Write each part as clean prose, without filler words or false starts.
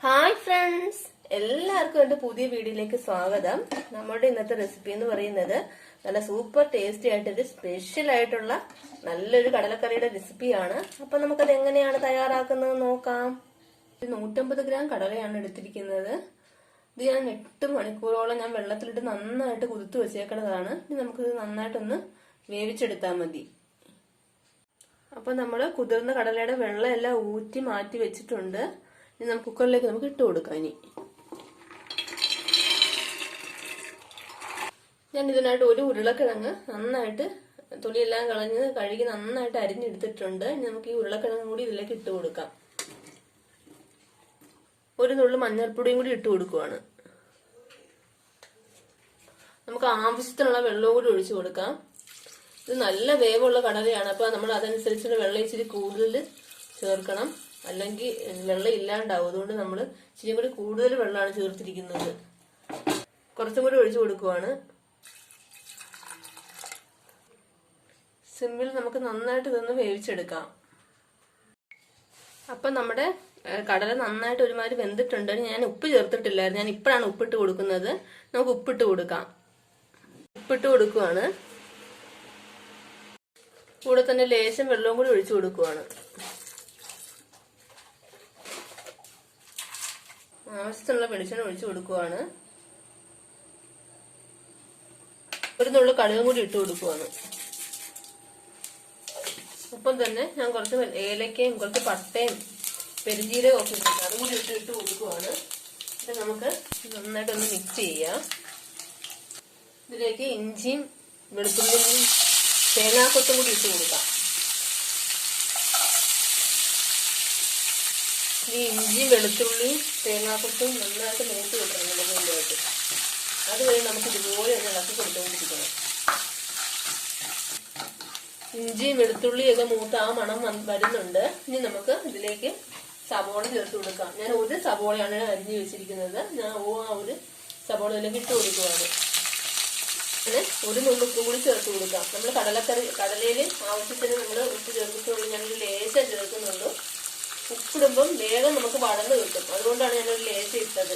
Hi friends, എല്ലാവർക്കും എന്റെ പുതിയ വീഡിയോയിലേക്ക് സ്വാഗതം. നമ്മുടെ ഇന്നത്തെ റെസിപ്പി എന്ന് പറയുന്നത് നല്ല സൂപ്പർ ടേസ്റ്റി ആയിട്ടൊരു സ്പെഷ്യൽ ആയിട്ടുള്ള നല്ലൊരു കടലക്കറിയുടെ റെസിപ്പിയാണ്. അപ്പൊ നമുക്കത് എങ്ങനെയാണ് തയ്യാറാക്കുന്നത് നോക്കാം. 150 ഗ്രാം കടലയാണ് എടുത്തിരിക്കുന്നത്. ഇത് ഞാൻ 8 മണിക്കൂറോളം ഞാൻ വെള്ളത്തിലിട്ട് നന്നായിട്ട് കുതിർത്ത് വെച്ചേക്കുന്നതാണ്. ഇനി നമുക്കിത് നന്നായിട്ടൊന്ന് വേവിച്ചെടുത്താൽ മതി. അപ്പൊ നമ്മള് കുതിർന്ന കടലയുടെ വെള്ളം എല്ലാം ഊറ്റി മാറ്റി വെച്ചിട്ടുണ്ട്. ഇനി നമുക്ക് കുക്കറിലേക്ക് നമുക്ക് ഇട്ട് കൊടുക്കാം. ഞാൻ ഇതിനായിട്ട് ഒരു ഉരുളക്കിഴങ്ങ് നന്നായിട്ട് തൊലിയെല്ലാം കളഞ്ഞ് കഴുകി നന്നായിട്ട് അരിഞ്ഞെടുത്തിട്ടുണ്ട്. ഇനി നമുക്ക് ഈ ഉരുളക്കിഴങ്ങ് കൂടി ഇതിലേക്ക് ഇട്ട് കൊടുക്കാം. ഒരു നുള്ളു മഞ്ഞൾപ്പൊടിയും കൂടി ഇട്ട് കൊടുക്കുവാണ്. നമുക്ക് ആവശ്യത്തിനുള്ള വെള്ളവും കൂടി ഒഴിച്ചു കൊടുക്കാം. ഇത് നല്ല വേവുള്ള കടലയാണ്, അപ്പൊ നമ്മൾ അതനുസരിച്ചുള്ള വെള്ളം ഇച്ചിരി കൂടുതൽ ചേർക്കണം, അല്ലെങ്കിൽ വെള്ളം ഇല്ലാണ്ടാവും. അതുകൊണ്ട് നമ്മൾ ഇച്ചിരി കൂടി കൂടുതൽ വെള്ളമാണ് ചേർത്തിരിക്കുന്നത്. കുറച്ചും കൂടി ഒഴിച്ചു കൊടുക്കുവാണ്. സിമ്മിൽ നമുക്ക് നന്നായിട്ട് ഇതൊന്ന് വേവിച്ചെടുക്കാം. അപ്പൊ നമ്മുടെ കടല നന്നായിട്ട് ഒരുമാതിരി വെന്തിട്ടുണ്ട്. ഞാൻ ഉപ്പ് ചേർത്തിട്ടില്ലായിരുന്നു, ഞാൻ ഇപ്പോഴാണ് ഉപ്പിട്ട് കൊടുക്കുന്നത്. നമുക്ക് ഉപ്പിട്ട് കൊടുക്കാം. ഉപ്പിട്ട് കൊടുക്കുവാണ്. കൂടെ തന്നെ ലേശം വെള്ളവും കൂടി ഒഴിച്ചു കൊടുക്കുവാണ്. ആവശ്യത്തിനുള്ള വെളിച്ചെണ്ണ ഒഴിച്ചു കൊടുക്കുവാണ്. ഒരു നുള്ളു കടുകും കൂടി ഇട്ട് കൊടുക്കുവാണ്. ഒപ്പം തന്നെ ഞാൻ കുറച്ച് ഏലക്കയും കുറച്ച് പട്ടയും പെരുംജീരകവും ഒക്കെ ഇട്ടിട്ട് അതും കൂടി ഇട്ട് കൊടുക്കുവാണ്. ഇത് നമുക്ക് നന്നായിട്ടൊന്ന് മിക്സ് ചെയ്യാം. ഇതിലേക്ക് ഇഞ്ചിയും വെളുത്തുള്ളിയും തേങ്ങാക്കൊത്തും കൂടി ഇട്ട് കൊടുക്കാം. ഈ ഇഞ്ചി വെളുത്തുള്ളിയും തേങ്ങാക്കൊത്തും നന്നായിട്ട് മൂത്ത് കിട്ടണം നല്ലതായിട്ട്. അതുവരെ നമുക്ക് ഇതുപോലെ ഒന്ന് ഇളക്കി കൊടുത്തുകൊണ്ടിരിക്കണം. ഇഞ്ചിയും വെളുത്തുള്ളിയും ഒക്കെ മൂത്ത് ആ മണം വരുന്നുണ്ട്. ഇനി നമുക്ക് ഇതിലേക്ക് സവോള ചേർത്ത് കൊടുക്കാം. ഞാൻ ഒരു സവോളയാണ് അരിഞ്ഞു വെച്ചിരിക്കുന്നത്. ഞാൻ ഒരു സവോള ഇതിലേക്ക് ഇട്ട് കൊടുക്കുവാണ്. അങ്ങനെ ഒരു നുള്ളു ഉപ്പും കൂടി ചേർത്ത് കൊടുക്കാം. നമ്മൾ കടലയിൽ ആവശ്യത്തിന് നമ്മൾ ഉപ്പ് ചേർത്തിട്ടുള്ളൂ. ഞാനൊരു ലേശം ചേർക്കുന്നുള്ളൂ. ഉപ്പിടുമ്പം വേഗം നമുക്ക് വഴന്ന് കിട്ടും, അതുകൊണ്ടാണ് ഞാനൊരു ലേശം ഇട്ടത്.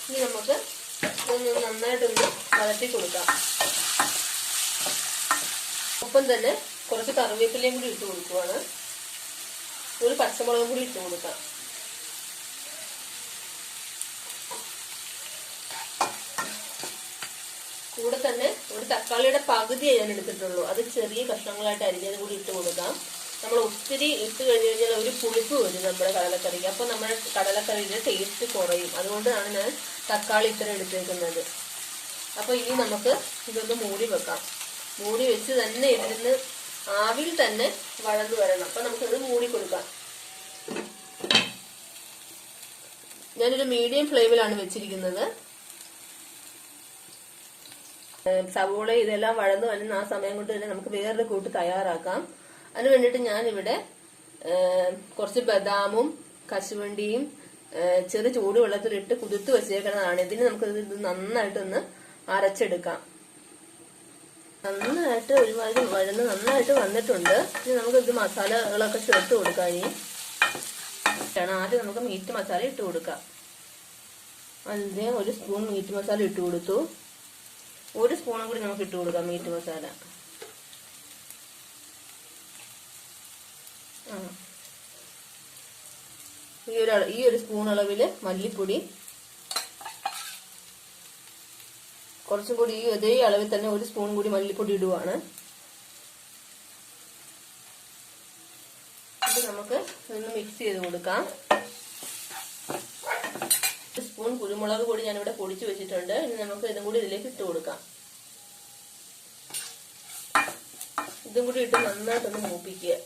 ഇനി നമുക്ക് നന്നായിട്ടൊന്ന് വഴറ്റി കൊടുക്കാം. ഒപ്പം തന്നെ കുറച്ച് കറിവേപ്പിലയും കൂടി ഇട്ട് കൊടുക്കുവാണ്. ഒരു പച്ചമുളകും കൂടി ഇട്ട് കൊടുക്കാം. കൂടെ തന്നെ ഒരു തക്കാളിയുടെ പകുതിയെ ഞാൻ എടുത്തിട്ടുള്ളൂ. അത് ചെറിയ കഷ്ണങ്ങളായിട്ട് അരിഞ്ഞത് കൂടി ഇട്ട് കൊടുക്കാം. നമ്മൾ ഒത്തിരി ഇട്ട് കഴിഞ്ഞ് കഴിഞ്ഞാൽ ഒരു പുളിപ്പ് വരും നമ്മുടെ കടലക്കറിക്ക്. അപ്പൊ നമ്മുടെ കടലക്കറിയുടെ ടേസ്റ്റ് കുറയും. അതുകൊണ്ടാണ് ഞാൻ തക്കാളി ഇത്ര എടുത്തേക്കുന്നത്. അപ്പൊ ഇനി നമുക്ക് ഇതൊന്ന് മൂടി വെക്കാം. മൂടി വെച്ച് തന്നെ ഇരുന്ന് ആവിൽ തന്നെ വഴന്നു വരണം. അപ്പൊ നമുക്കിത് മൂടി കൊടുക്കാം. ഞാനൊരു മീഡിയം ഫ്ലെയിമിലാണ് വെച്ചിരിക്കുന്നത്. സവോള ഇതെല്ലാം വഴന്നു വരുന്ന ആ സമയം കൊണ്ട് തന്നെ നമുക്ക് വേറൊരു കൂട്ട് തയ്യാറാക്കാം. അതിന് വേണ്ടിയിട്ട് ഞാനിവിടെ കുറച്ച് ബദാമും കശുവണ്ടിയും ചെറു ചൂടുവെള്ളത്തിലിട്ട് കുതിർത്ത് വെച്ചേക്കുന്നതാണ്. ഇതിന് നമുക്ക് ഇത് നന്നായിട്ടൊന്ന് അരച്ചെടുക്കാം. നന്നായിട്ട് ഒരുമാതിരി വഴന്ന് നന്നായിട്ട് വന്നിട്ടുണ്ട്. ഇനി നമുക്ക് ഇത് മസാലകളൊക്കെ ചേർത്ത് കൊടുക്കാം. ഇനി ആദ്യം നമുക്ക് മീറ്റ് മസാല ഇട്ട് കൊടുക്കാം. അതിന് ഒരു സ്പൂൺ മീറ്റ് മസാല ഇട്ട് കൊടുത്തു. ഒരു സ്പൂണും കൂടി നമുക്ക് ഇട്ട് കൊടുക്കാം മീറ്റ് മസാല. ഈ ഒരു സ്പൂൺ അളവില് മല്ലിപ്പൊടി, കുറച്ചും കൂടി ഈ അതേ അളവിൽ തന്നെ ഒരു സ്പൂൺ കൂടി മല്ലിപ്പൊടി ഇടുവാണ്. ഇത് നമുക്ക് ഒന്ന് മിക്സ് ചെയ്ത് കൊടുക്കാം. ഒരു സ്പൂൺ കുരുമുളക് പൊടി ഞാനിവിടെ പൊടിച്ചു വെച്ചിട്ടുണ്ട്. ഇനി നമുക്ക് ഇതും കൂടി ഇതിലേക്ക് ഇട്ട് കൊടുക്കാം. ഇതും കൂടി ഇട്ട് നന്നായിട്ടൊന്ന് മൂപ്പിക്കുക.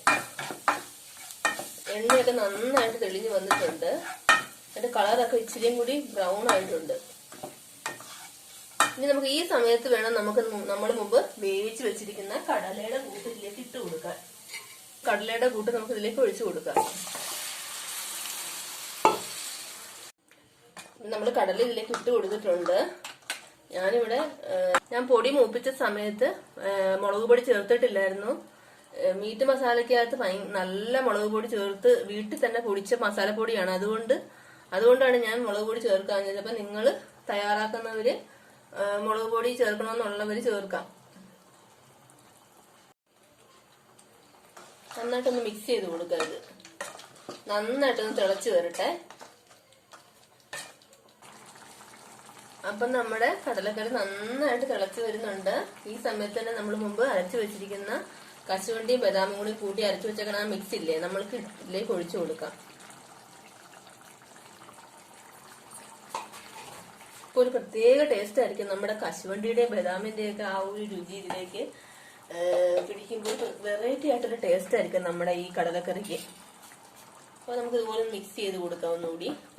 എണ്ണയൊക്കെ നന്നായിട്ട് തെളിഞ്ഞു വന്നിട്ടുണ്ട്. അതിന്റെ കളറൊക്കെ ഇച്ചിരിയും കൂടി ബ്രൗൺ ആയിട്ടുണ്ട്. ഇനി നമുക്ക് ഈ സമയത്ത് വേണം നമ്മൾ മുമ്പ് വേവിച്ച് വെച്ചിരിക്കുന്ന കടലയുടെ കൂട്ട് ഇതിലേക്ക് ഇട്ട് കൊടുക്കാൻ. കടലയുടെ കൂട്ട് നമുക്ക് ഇതിലേക്ക് ഒഴിച്ചു കൊടുക്കാം. നമ്മൾ കടല ഇതിലേക്ക് ഇട്ട് കൊടുത്തിട്ടുണ്ട്. ഞാനിവിടെ ഞാൻ പൊടി മൂപ്പിച്ച സമയത്ത് മുളക് പൊടി ചേർത്തിട്ടില്ലായിരുന്നു. മീറ്റ് മസാലയ്ക്കകത്ത് നല്ല മുളക് പൊടി ചേർത്ത് വീട്ടിൽ തന്നെ പൊടിച്ച മസാലപ്പൊടിയാണ്. അതുകൊണ്ട് അതുകൊണ്ടാണ് ഞാൻ മുളക് പൊടി ചേർക്കാഞ്ഞത്. അപ്പൊ നിങ്ങൾ തയ്യാറാക്കുന്നവര് മുളക് പൊടി ചേർക്കണമെന്നുള്ളവര് ചേർക്കാം. നന്നായിട്ടൊന്ന് മിക്സ് ചെയ്ത് കൊടുക്കരുത്. നന്നായിട്ടൊന്ന് തിളച്ച് വരട്ടെ. അപ്പം നമ്മുടെ കടലക്കറി നന്നായിട്ട് തിളച്ച് വരുന്നുണ്ട്. ഈ സമയത്ത് തന്നെ നമ്മൾ മുമ്പ് അരച്ചു വെച്ചിരിക്കുന്ന കശുവണ്ടിയും ബദാമും കൂടി കൂട്ടി അരച്ചു വെച്ചേക്കണ ആ മിക്സ് ഇല്ലേ, നമ്മൾക്ക് ഇതിലേക്ക് ഒഴിച്ചു കൊടുക്കാം. ഇപ്പൊ ഒരു പ്രത്യേക ടേസ്റ്റ് ആയിരിക്കും നമ്മുടെ കശുവണ്ടിയുടെയും ബദാമിന്റെയും ഒക്കെ ആ ഒരു രുചി ഇതിലേക്ക് പിടിക്കുമ്പോൾ വെറൈറ്റി ആയിട്ടൊരു ടേസ്റ്റ് ആയിരിക്കും നമ്മുടെ ഈ കടലക്കറിക്ക്. അപ്പൊ നമുക്ക് ഇതുപോലെ മിക്സ് ചെയ്ത് കൊടുക്കാം.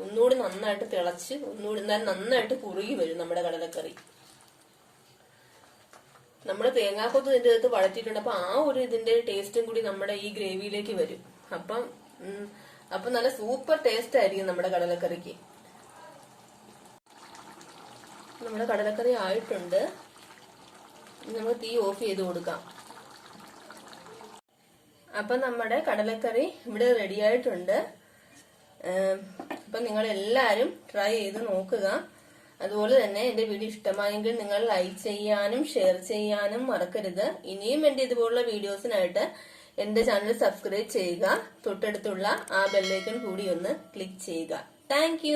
ഒന്നുകൂടി നന്നായിട്ട് തിളച്ച് എന്നാലും നന്നായിട്ട് കുറുകി വരും നമ്മുടെ കടലക്കറി. നമ്മുടെ തേങ്ങാക്കൊത്ത് ഇതിന്റെ അകത്ത് വഴറ്റിയിട്ടുണ്ട്. അപ്പൊ ആ ഒരു ഇതിന്റെ ടേസ്റ്റും കൂടി നമ്മുടെ ഈ ഗ്രേവിയിലേക്ക് വരും. അപ്പം നല്ല സൂപ്പർ ടേസ്റ്റ് ആയിരിക്കും നമ്മുടെ കടലക്കറിക്ക്. നമ്മുടെ കടലക്കറി ആയിട്ടുണ്ട്. നമുക്ക് തീ ഓഫ് ചെയ്ത് കൊടുക്കാം. അപ്പൊ നമ്മുടെ കടലക്കറി ഇവിടെ റെഡി ആയിട്ടുണ്ട്. അപ്പൊ നിങ്ങൾ എല്ലാരും ട്രൈ ചെയ്ത് നോക്കുക. അതുപോലെ തന്നെ എന്റെ വീഡിയോ ഇഷ്ടമായെങ്കിൽ നിങ്ങൾ ലൈക്ക് ചെയ്യാനും ഷെയർ ചെയ്യാനും മറക്കരുത്. ഇനിയും എന്റെ ഇതുപോലുള്ള വീഡിയോസിനായിട്ട് എന്റെ ചാനൽ സബ്സ്ക്രൈബ് ചെയ്യുക. തൊട്ടടുത്തുള്ള ആ ബെല്ലൈക്കൺ കൂടി ഒന്ന് ക്ലിക്ക് ചെയ്യുക. താങ്ക്